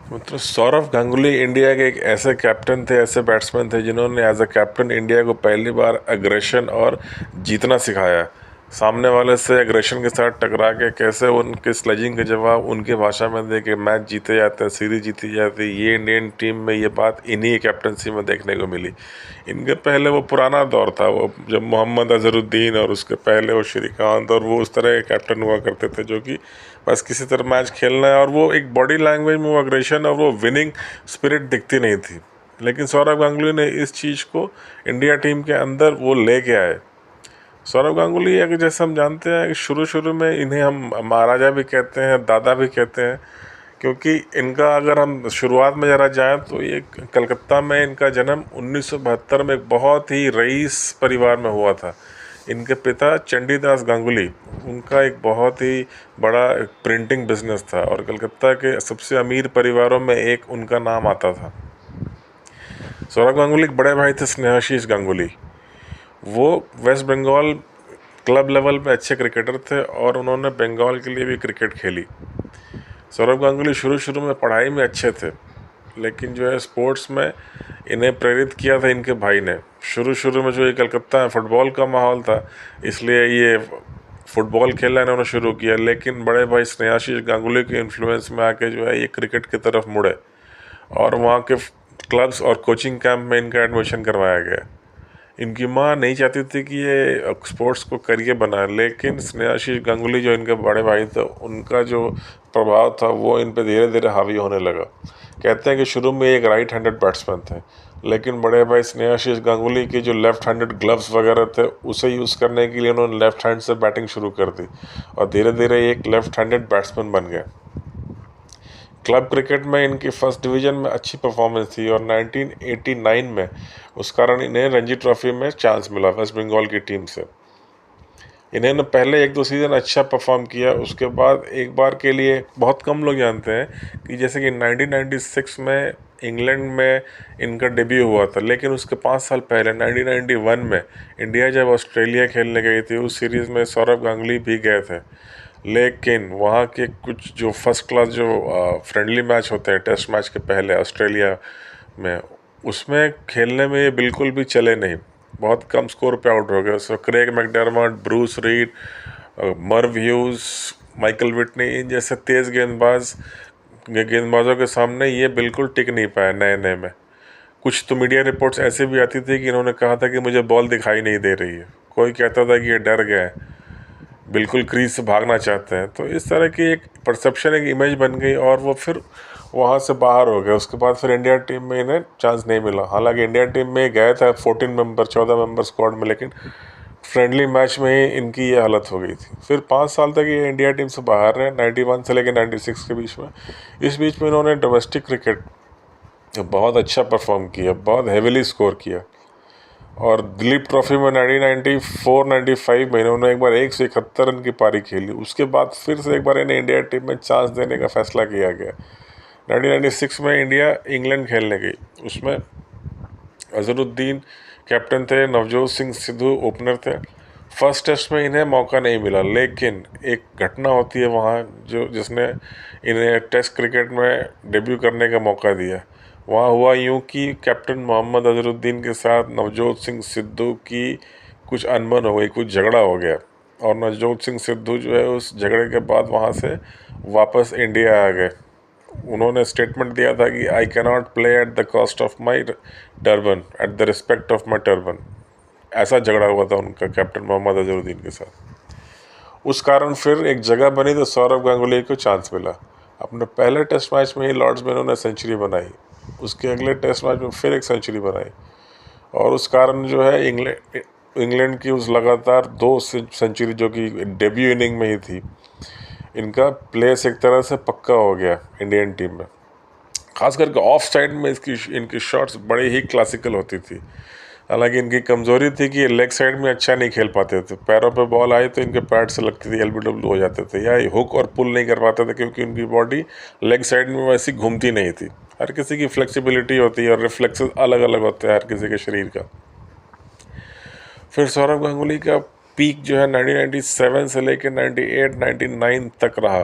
मतलब सौरव गांगुली इंडिया के एक ऐसे कैप्टन थे, ऐसे बैट्समैन थे जिन्होंने एज अ कैप्टन इंडिया को पहली बार अग्रेशन और जीतना सिखाया। सामने वाले से अग्रेशन के साथ टकरा के कैसे उनके स्लेजिंग के जवाब उनके भाषा में दे के मैच जीते जाते हैं, सीरीज जीती जाती है। ये इंडियन टीम में ये बात इन्हीं कैप्टनसी में देखने को मिली। इनके पहले वो पुराना दौर था, वो जब मोहम्मद अजहरुद्दीन और उसके पहले वो श्रीकांत और वो उस तरह के कैप्टन हुआ करते थे जो कि बस किसी तरह मैच खेलना है, और वो एक बॉडी लैंग्वेज में वो अग्रेशन और वो विनिंग स्पिरिट दिखती नहीं थी। लेकिन सौरव गांगुली ने इस चीज़ को इंडिया टीम के अंदर वो लेके आए। सौरव गांगुली अगर जैसे हम जानते हैं कि शुरू शुरू में इन्हें हम महाराजा भी कहते हैं, दादा भी कहते हैं, क्योंकि इनका अगर हम शुरुआत में ज़रा जाएं तो ये कलकत्ता में इनका जन्म 1972 में एक बहुत ही रईस परिवार में हुआ था। इनके पिता चंडीदास गांगुली, उनका एक बहुत ही बड़ा प्रिंटिंग बिजनेस था और कलकत्ता के सबसे अमीर परिवारों में एक उनका नाम आता था। सौरव गांगुली के बड़े भाई थे स्नेहाशीष गांगुली। वो वेस्ट बंगाल क्लब लेवल पे अच्छे क्रिकेटर थे और उन्होंने बंगाल के लिए भी क्रिकेट खेली। सौरव गांगुली शुरू शुरू में पढ़ाई में अच्छे थे, लेकिन जो है स्पोर्ट्स में इन्हें प्रेरित किया था इनके भाई ने। शुरू शुरू में जो ये कलकत्ता में फ़ुटबॉल का माहौल था, इसलिए ये फ़ुटबॉल खेलना इन्होंने शुरू किया, लेकिन बड़े भाई स्नेहाशीष गांगुली के इन्फ्लुएंस में आके जो है ये क्रिकेट की तरफ मुड़े और वहाँ के क्लब्स और कोचिंग कैंप में इनका एडमिशन करवाया गया। इनकी माँ नहीं चाहती थी कि ये स्पोर्ट्स को करियर बनाए, लेकिन स्नेहाशीष गांगुली जो इनके बड़े भाई थे, उनका जो प्रभाव था वो इन पे धीरे धीरे हावी होने लगा। कहते हैं कि शुरू में एक राइट हैंडेड बैट्समैन थे, लेकिन बड़े भाई स्नेहाशीष गांगुली के जो लेफ्ट हैंडेड ग्लव्स वगैरह थे उसे यूज़ करने के लिए उन्होंने लेफ्ट हैंड से बैटिंग शुरू कर दी और धीरे धीरे एक लेफ्ट हैंडेड बैट्समैन बन गए। क्लब क्रिकेट में इनकी फर्स्ट डिवीज़न में अच्छी परफॉर्मेंस थी और 1989 में उस कारण इन्हें रणजी ट्रॉफी में चांस मिला वेस्ट बंगाल की टीम से। इन्होंने पहले एक दो सीज़न अच्छा परफॉर्म किया, उसके बाद एक बार के लिए बहुत कम लोग जानते हैं कि जैसे कि 1996 में इंग्लैंड में इनका डेब्यू हुआ था, लेकिन उसके 5 साल पहले 1991 में इंडिया जब ऑस्ट्रेलिया खेलने गई थी उस सीरीज़ में सौरव गांगुली भी गए थे। लेकिन वहाँ के कुछ जो फर्स्ट क्लास जो फ्रेंडली मैच होते हैं टेस्ट मैच के पहले ऑस्ट्रेलिया में, उसमें खेलने में ये बिल्कुल भी चले नहीं, बहुत कम स्कोर पे आउट हो गए। So Craig McDermott, Bruce Reid, Merv Hughes, Michael Whitney, इन जैसे तेज़ गेंदबाजों के सामने ये बिल्कुल टिक नहीं पाया नए नए में। कुछ तो मीडिया रिपोर्ट्स ऐसे भी आती थी कि इन्होंने कहा था कि मुझे बॉल दिखाई नहीं दे रही है, कोई कहता था कि ये डर गए, बिल्कुल क्रीज से भागना चाहते हैं। तो इस तरह की एक परसेप्शन, एक इमेज बन गई और वो फिर वहाँ से बाहर हो गए। उसके बाद फिर इंडिया टीम में इन्हें चांस नहीं मिला। हालांकि इंडिया टीम में गए थे 14 मेंबर स्क्वाड में, लेकिन फ्रेंडली मैच में ही इनकी ये हालत हो गई थी। फिर 5 साल तक ये इंडिया टीम से बाहर रहे, 91 से लेकर 96 के बीच में। इस बीच में इन्होंने डोमेस्टिक क्रिकेट बहुत अच्छा परफॉर्म किया, बहुत हेविली स्कोर किया और दिलीप ट्रॉफी में 1994-95 में इन्होंने एक बार 171 रन की पारी खेली। उसके बाद फिर से एक बार इन्हें इंडिया टीम में चांस देने का फैसला किया गया। 1996 में इंडिया इंग्लैंड खेलने गई, उसमें अजहरुद्दीन कैप्टन थे, नवजोत सिंह सिद्धू ओपनर थे। फर्स्ट टेस्ट में इन्हें मौका नहीं मिला, लेकिन एक घटना होती है वहाँ जो जिसने इन्हें टेस्ट क्रिकेट में डेब्यू करने का मौका दिया। वहाँ हुआ यूँ कि कैप्टन मोहम्मद अजहरुद्दीन के साथ नवजोत सिंह सिद्धू की कुछ अनबन हो गई, कुछ झगड़ा हो गया और नवजोत सिंह सिद्धू जो है उस झगड़े के बाद वहाँ से वापस इंडिया आ गए। उन्होंने स्टेटमेंट दिया था कि I cannot play at the cost of my turban, at the respect of my turban. ऐसा झगड़ा हुआ था उनका कैप्टन मोहम्मद अजहरुद्दीन के साथ। उस कारण फिर एक जगह बनी तो सौरव गांगुली को चांस मिला। अपने पहले टेस्ट मैच में ही लॉर्ड्स में उन्होंने सेंचुरी बनाई, उसके अगले टेस्ट मैच में फिर एक सेंचुरी बनाई और उस कारण जो है इंग्लैंड की उस लगातार 2 सेंचुरी जो कि डेब्यू इनिंग में ही थी, इनका प्लेस एक तरह से पक्का हो गया इंडियन टीम में। खास करके ऑफ साइड में इनकी शॉट्स बड़ी ही क्लासिकल होती थी। हालांकि इनकी कमज़ोरी थी कि लेग साइड में अच्छा नहीं खेल पाते थे, पैरों पे बॉल आई तो इनके पैड से लगती थी, एलबीडब्ल्यू हो जाते थे, या हुक और पुल नहीं कर पाते थे क्योंकि उनकी बॉडी लेग साइड में वैसी घूमती नहीं थी। हर किसी की फ्लेक्सिबिलिटी होती है और रिफ्लेक्सेस अलग अलग होते हैं हर किसी के शरीर का। फिर सौरव गांगुली का पीक जो है 1997 से लेकर 98-99 तक रहा।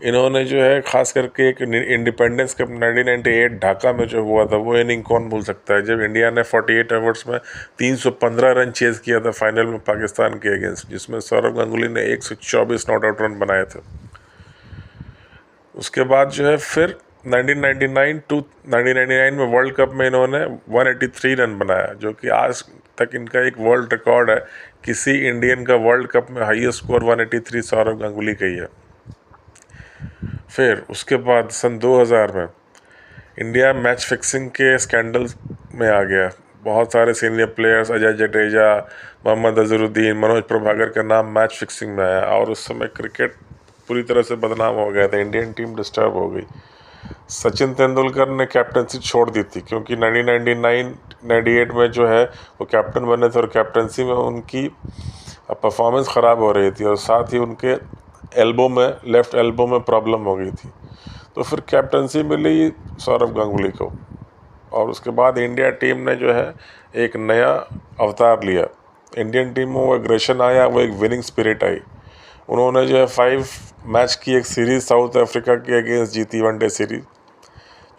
इन्होंने जो है खास करके एक इंडिपेंडेंस कप 1998 ढाका में जो हुआ था वो इनिंग कौन भूल सकता है, जब इंडिया ने 48 ओवर्स में 315 रन चेज किया था फाइनल में पाकिस्तान के अगेंस्ट, जिसमें सौरव गांगुली ने 124 नॉट आउट रन बनाए थे। उसके बाद जो है फिर 1999 में वर्ल्ड कप में इन्होंने 183 रन बनाया, जो कि आज तक इनका एक वर्ल्ड रिकॉर्ड है। किसी इंडियन का वर्ल्ड कप में हाईएस्ट स्कोर 183 सौरव गांगुली का ही है। फिर उसके बाद सन 2000 में इंडिया मैच फिक्सिंग के स्कैंडल में आ गया। बहुत सारे सीनियर प्लेयर्स, अजय जडेजा, मोहम्मद अजहरुद्दीन, मनोज प्रभाकर का नाम मैच फिक्सिंग में आया, और उस समय क्रिकेट पूरी तरह से बदनाम हो गया था, इंडियन टीम डिस्टर्ब हो गई। सचिन तेंदुलकर ने कैप्टनसी छोड़ दी थी, क्योंकि 1999-98 में जो है वो कैप्टन बने थे और कैप्टनसी में उनकी परफॉर्मेंस ख़राब हो रही थी, और साथ ही उनके लेफ़्ट एल्बो में प्रॉब्लम हो गई थी। तो फिर कैप्टनसी मिली सौरव गांगुली को, और उसके बाद इंडिया टीम ने जो है एक नया अवतार लिया। इंडियन टीम में वो एग्रेशन आया, वो एक विनिंग स्पिरिट आई। उन्होंने जो है 5 मैच की एक सीरीज़ साउथ अफ्रीका के अगेंस्ट जीती, वनडे सीरीज़,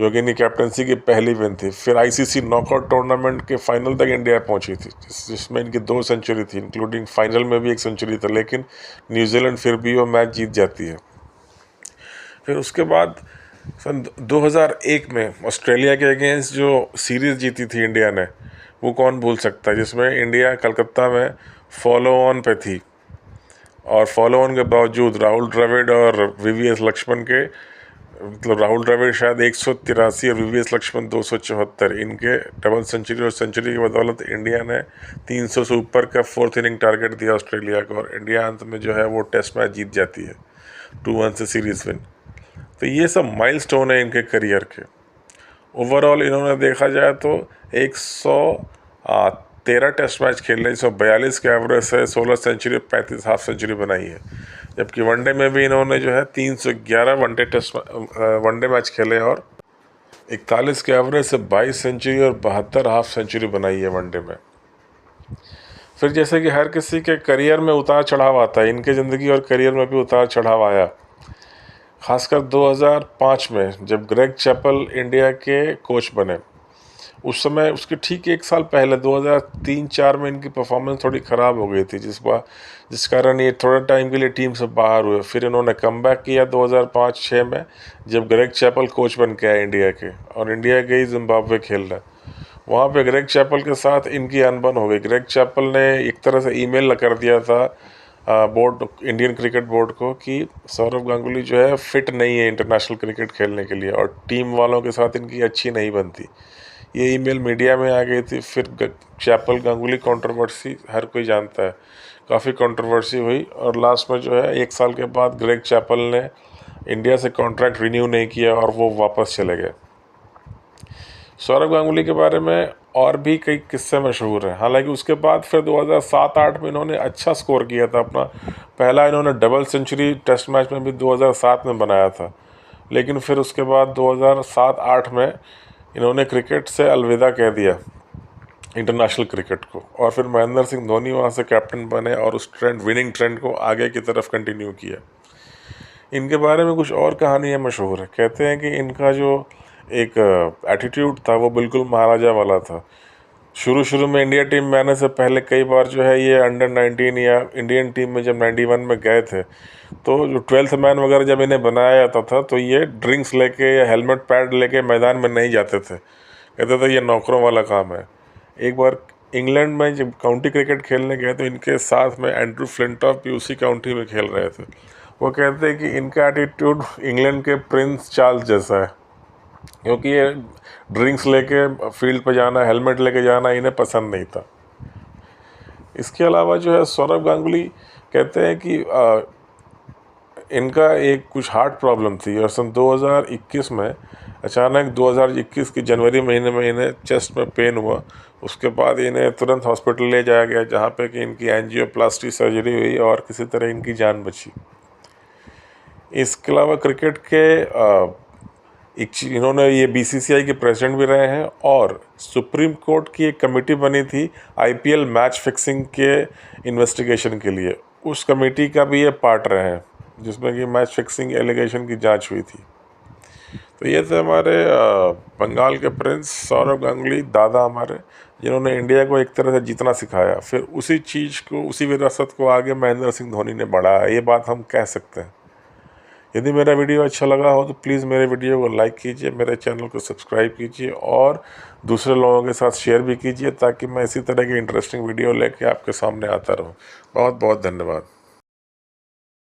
जो कि इनकी कैप्टनसी की पहली विन थी। फिर आईसीसी नॉकआउट टूर्नामेंट के फाइनल तक इंडिया पहुंची थी, जिसमें इनकी 2 सेंचुरी थी, इंक्लूडिंग फाइनल में भी 1 सेंचुरी था, लेकिन न्यूजीलैंड फिर भी वो मैच जीत जाती है। फिर उसके बाद सन 2001 में ऑस्ट्रेलिया के अगेंस्ट जो सीरीज़ जीती थी इंडिया ने, वो कौन भूल सकता है, जिसमें इंडिया कलकत्ता में फॉलो ऑन पे थी, और फॉलो ऑन के बावजूद राहुल द्रविड़ और वीवीएस लक्ष्मण के, मतलब राहुल द्रविड़ शायद 183 और वीवीएस लक्ष्मण 274, इनके डबल सेंचुरी और सेंचुरी की बदौलत इंडिया ने 300 से ऊपर का 4th इनिंग टारगेट दिया ऑस्ट्रेलिया को, और इंडिया अंत में जो है वो टेस्ट मैच जीत जाती है 2-1 से सीरीज़ विन। तो ये सब माइलस्टोन है इनके करियर के। ओवरऑल इन्होंने देखा जाए तो 113 टेस्ट मैच खेले, 142 के एवरेज से 16 सेंचुरी, 35 हाफ सेंचुरी बनाई है। जबकि वनडे में भी इन्होंने जो है 311 वनडे मैच खेले, और 41 के एवरेज से 22 सेंचुरी और 72 हाफ सेंचुरी बनाई है वनडे में। फिर जैसे कि हर किसी के करियर में उतार चढ़ाव आता है, इनके ज़िंदगी और करियर में भी उतार चढ़ाव आया। खासकर 2005 में जब ग्रेग चैपल इंडिया के कोच बने, उस समय उसके ठीक 1 साल पहले 2003-04 में इनकी परफॉर्मेंस थोड़ी ख़राब हो गई थी, जिस कारण ये थोड़ा टाइम के लिए टीम से बाहर हुए। फिर इन्होंने कमबैक किया 2005-06 में, जब ग्रेग चैपल कोच बन के आए इंडिया के, और इंडिया गई जिम्बाब्वे खेलने। वहाँ पे ग्रेग चैपल के साथ इनकी अनबन हो गई। ग्रेग चैपल ने एक तरह से ईमेल कर दिया था इंडियन क्रिकेट बोर्ड को कि सौरव गांगुली जो है फिट नहीं है इंटरनेशनल क्रिकेट खेलने के लिए, और टीम वालों के साथ इनकी अच्छी नहीं बनती। ये ईमेल मीडिया में आ गई थी। फिर चैपल गांगुली कंट्रोवर्सी हर कोई जानता है, काफ़ी कंट्रोवर्सी हुई, और लास्ट में जो है 1 साल के बाद ग्रेग चैपल ने इंडिया से कॉन्ट्रैक्ट रिन्यू नहीं किया और वो वापस चले गए। सौरव गांगुली के बारे में और भी कई किस्से मशहूर हैं। हालांकि उसके बाद फिर 2007-08 में इन्होंने अच्छा स्कोर किया था। अपना पहला इन्होंने डबल सेंचुरी टेस्ट मैच में भी 2007 में बनाया था, लेकिन फिर उसके बाद 2007-08 में इन्होंने क्रिकेट से अलविदा कह दिया, इंटरनेशनल क्रिकेट को, और फिर महेंद्र सिंह धोनी वहाँ से कैप्टन बने और उस विनिंग ट्रेंड को आगे की तरफ कंटिन्यू किया। इनके बारे में कुछ और कहानियाँ मशहूर है। कहते हैं कि इनका जो एक एटीट्यूड था वो बिल्कुल महाराजा वाला था। शुरू में इंडिया टीम में आने से पहले कई बार जो है ये अंडर 19 या इंडियन टीम में जब 91 में गए थे, तो जो 12th मैन वगैरह जब इन्हें बनाया जाता था तो ये ड्रिंक्स लेके या हेलमेट पैड लेके मैदान में नहीं जाते थे। कहते थे ये नौकरों वाला काम है। एक बार इंग्लैंड में जब काउंटी क्रिकेट खेलने गए तो इनके साथ में एंड्रू फ्लिंटॉफ भी उसी काउंटी में खेल रहे थे। वो कहते हैं कि इनका एटीट्यूड इंग्लैंड के प्रिंस चार्ल्स जैसा है, क्योंकि ये ड्रिंक्स लेके फील्ड पे जाना, हेलमेट लेके जाना इन्हें पसंद नहीं था। इसके अलावा जो है सौरव गांगुली कहते हैं कि इनका एक कुछ हार्ट प्रॉब्लम थी, और सन 2021 में अचानक 2021 की जनवरी महीने में इन्हें चेस्ट में पेन हुआ। उसके बाद इन्हें तुरंत हॉस्पिटल ले जाया गया, जहाँ पे कि इनकी एंजियोप्लास्टी सर्जरी हुई और किसी तरह इनकी जान बची। इसके अलावा क्रिकेट के इन्होंने ये बीसीसीआई के प्रेसिडेंट भी रहे हैं, और सुप्रीम कोर्ट की एक कमेटी बनी थी आईपीएल मैच फिक्सिंग के इन्वेस्टिगेशन के लिए, उस कमेटी का भी ये पार्ट रहे हैं, जिसमें कि मैच फिक्सिंग एलिगेशन की जांच हुई थी। तो ये थे हमारे बंगाल के प्रिंस सौरव गांगुली, दादा हमारे, जिन्होंने इंडिया को एक तरह से जीतना सिखाया। फिर उसी चीज़ को, उसी विरासत को आगे महेंद्र सिंह धोनी ने बढ़ाया, ये बात हम कह सकते हैं। यदि मेरा वीडियो अच्छा लगा हो तो प्लीज़ मेरे वीडियो को लाइक कीजिए, मेरे चैनल को सब्सक्राइब कीजिए और दूसरे लोगों के साथ शेयर भी कीजिए, ताकि मैं इसी तरह की इंटरेस्टिंग वीडियो लेके आपके सामने आता रहूं। बहुत बहुत धन्यवाद।